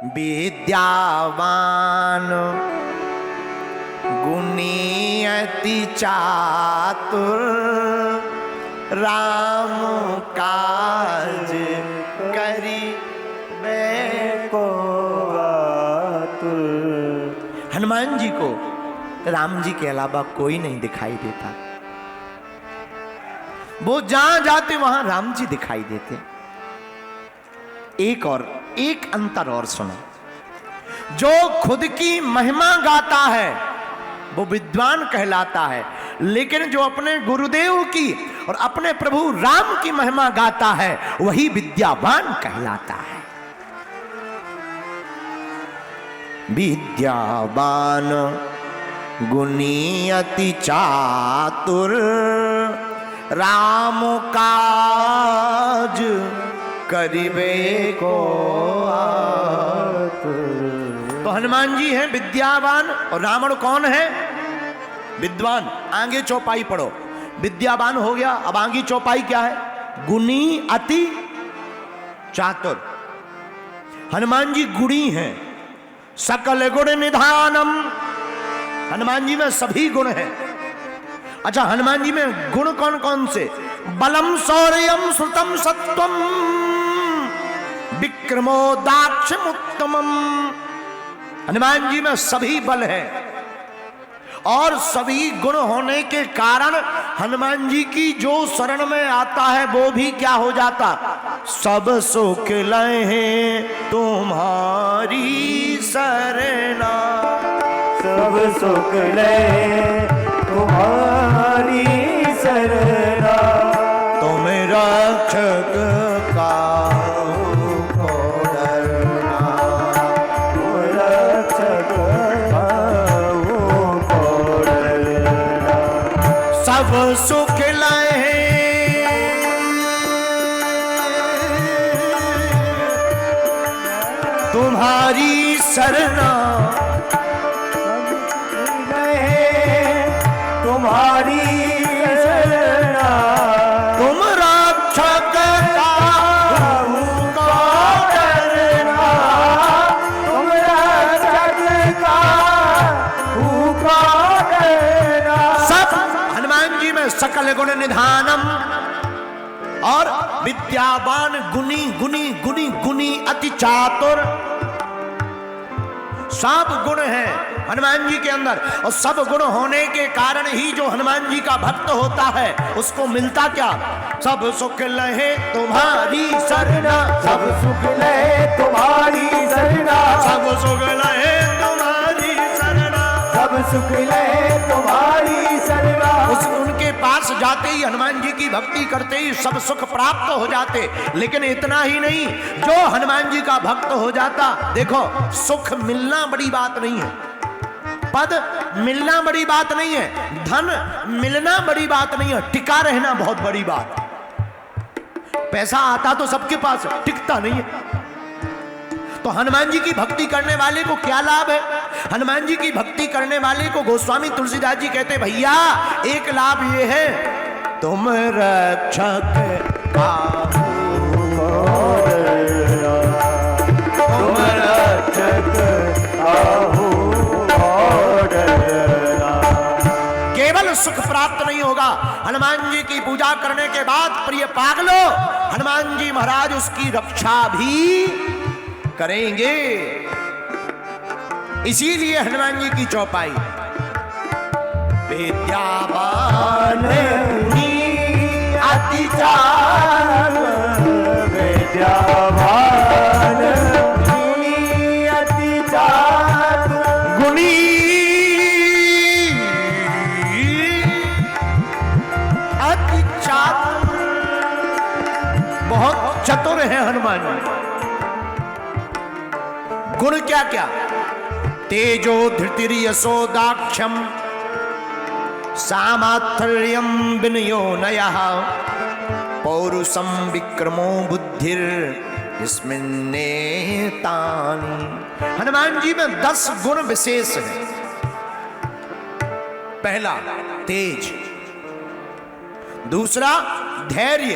विद्यावान गुणी अति चातुर राम काज करिबे को आतुर। हनुमान जी को राम जी के अलावा कोई नहीं दिखाई देता। वो जहां जाते वहां राम जी दिखाई देते। एक अंतर और सुनो, जो खुद की महिमा गाता है वो विद्वान कहलाता है, लेकिन जो अपने गुरुदेव की और अपने प्रभु राम की महिमा गाता है वही विद्यावान कहलाता है। विद्यावान गुणी अति चातुर राम काज करिबे को आतुर। तो हनुमान जी हैं विद्यावान और रावण कौन है? विद्वान। आगे चौपाई पढ़ो, विद्यावान हो गया, अब आगे चौपाई क्या है? गुणी अति चातुर। हनुमान जी गुणी हैं, सकल गुण निधानम। हनुमान जी में सभी गुण हैं। अच्छा, हनुमान जी में गुण कौन कौन से? बलम शौर्यम श्रुतम सत्वम विक्रमो दाक्षम उत्तमम। हनुमान जी में सभी बल है और सभी गुण होने के कारण हनुमान जी की जो शरण में आता है वो भी क्या हो जाता? सब सुख लहे तुम्हारी शरणा, सब सुख लहे तुम्हारी शरणा। तुम रक्षक काहू को डरना, तुम रक्षक काहू को डरना। सब सुख लहे तुम्हारी शरणा, तुम्हारी शरणा। तुम रक्षक काहू को डरना, तुम रक्षक काहू को डरना। सब हनुमान जी में सकल गुण निधानम और विद्यावान गुणी गुणी गुणी गुणी अति चातुर। सब गुण हैं हनुमान जी के अंदर और सब गुण होने के कारण ही जो हनुमान जी का भक्त होता है उसको मिलता क्या? सब सुख लहे तुम्हारी शरणा, सब सुख लहे तुम्हारी शरणा, सब सुख लहे तुम्हारी शरणा, सब सुख लहे तुम्हारी शरणा। उनके पास जाते ही हनुमान जी की भक्ति करते ही सब सुख प्राप्त हो जाते। लेकिन इतना ही नहीं, जो हनुमान जी का भक्त हो जाता, देखो सुख मिलना बड़ी बात नहीं है, पद मिलना बड़ी बात नहीं है, धन मिलना बड़ी बात नहीं है, टिका रहना बहुत बड़ी बात। पैसा आता तो सबके पास है, टिकता नहीं है। तो हनुमान जी की भक्ति करने वाले को क्या लाभ है? हनुमान जी की भक्ति करने वाले को गोस्वामी तुलसीदास जी कहते भैया एक लाभ ये है, तुम रक्षक काहू को डरना, तुम रक्षक काहू को डरना। केवल सुख प्राप्त नहीं होगा, हनुमान जी की पूजा करने के बाद प्रिय पागलो हनुमान जी महाराज उसकी रक्षा भी करेंगे। इसीलिए हनुमान जी की चौपाई विद्यावान अति चातुर, विद्यावान अति चातुर, गुणी अति चातुर। बहुत चतुर है हनुमान जी। गुण क्या क्या? तेजो धृतिर यशो दाक्षम सामाथर्यम विनयो नयः पौरुषम विक्रमो बुद्धिर स्मिन्नेतानि। हनुमान जी में 10 गुण विशेष हैं। पहला तेज, दूसरा धैर्य।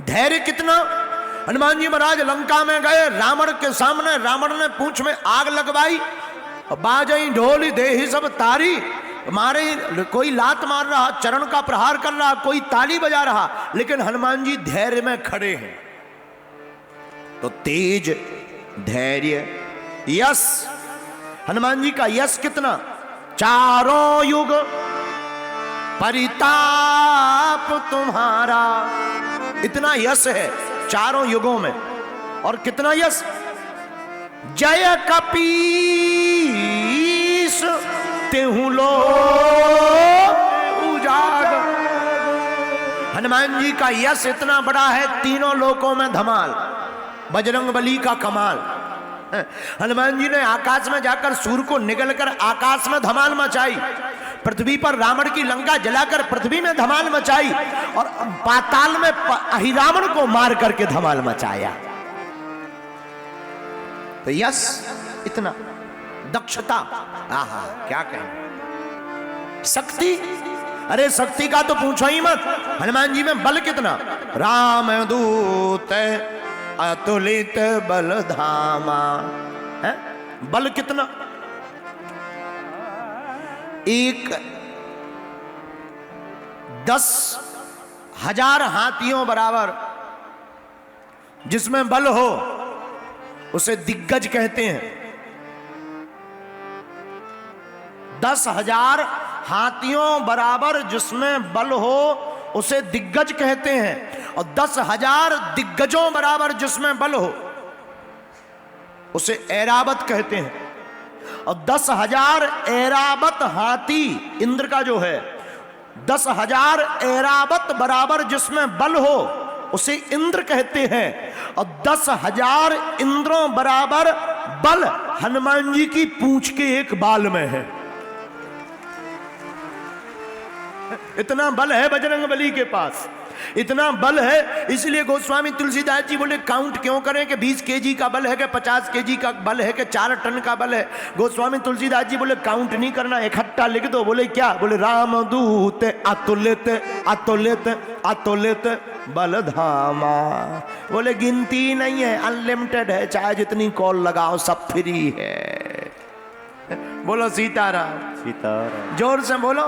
धैर्य कितना? हनुमान जी महाराज लंका में गए, रावण के सामने, रावण ने पूंछ में आग लगवाई, बाजई ढोल देहि सब तारी, मारे कोई लात मार रहा, चरण का प्रहार कर रहा, कोई ताली बजा रहा, लेकिन हनुमान जी धैर्य में खड़े हैं। तो तेज, धैर्य, यश, हनुमान जी का यश कितना, चारों युग परिताप तुम्हारा, इतना यश है चारों युगों में। और कितना यश, जय कपीस तेहु लो उजागर। हनुमान जी का यश इतना बड़ा है, तीनों लोकों में धमाल, बजरंगबली का कमाल। हनुमान जी ने आकाश में जाकर सूर्य को निगलकर आकाश में धमाल मचाई, पृथ्वी पर रावण की लंका जलाकर पृथ्वी में धमाल मचाई, और पाताल में अहिरावण को मार करके धमाल मचाया। तो यश इतना, दक्षता, आहा क्या कहें, शक्ति, अरे शक्ति का तो पूछो ही मत। हनुमान जी में बल कितना, राम दूत अतुलित बल धामा, है बल कितना, एक 10,000 हाथियों बराबर जिसमें बल हो उसे दिग्गज कहते हैं। 10,000 हाथियों बराबर जिसमें बल हो उसे दिग्गज कहते हैं, और 10,000 दिग्गजों बराबर जिसमें बल हो उसे ऐरावत कहते हैं। और 10,000 ऐरावत हाथी इंद्र का जो है, 10,000 ऐरावत बराबर जिसमें बल हो उसे इंद्र कहते हैं, और 10,000 इंद्रों बराबर बल हनुमान जी की पूंछ के एक बाल में है। इतना बल है बजरंगबली के पास, इतना बल है। इसलिए गोस्वामी तुलसीदास जी बोले काउंट क्यों करें कि 20 केजी का बल है कि 50 केजी का बल है कि 4 टन का बल है। गोस्वामी तुलसीदास जी बोले काउंट नहीं करना, इकट्ठा लिख दो। बोले क्या, बोले रामदूत अतुलित अतुलित अतुलित बलधामा। बोले गिनती नहीं है, अनलिमिटेड है, चाहे जितनी कॉल लगाओ सब फ्री है। बोलो सीताराम, सीताराम, जोर से बोलो।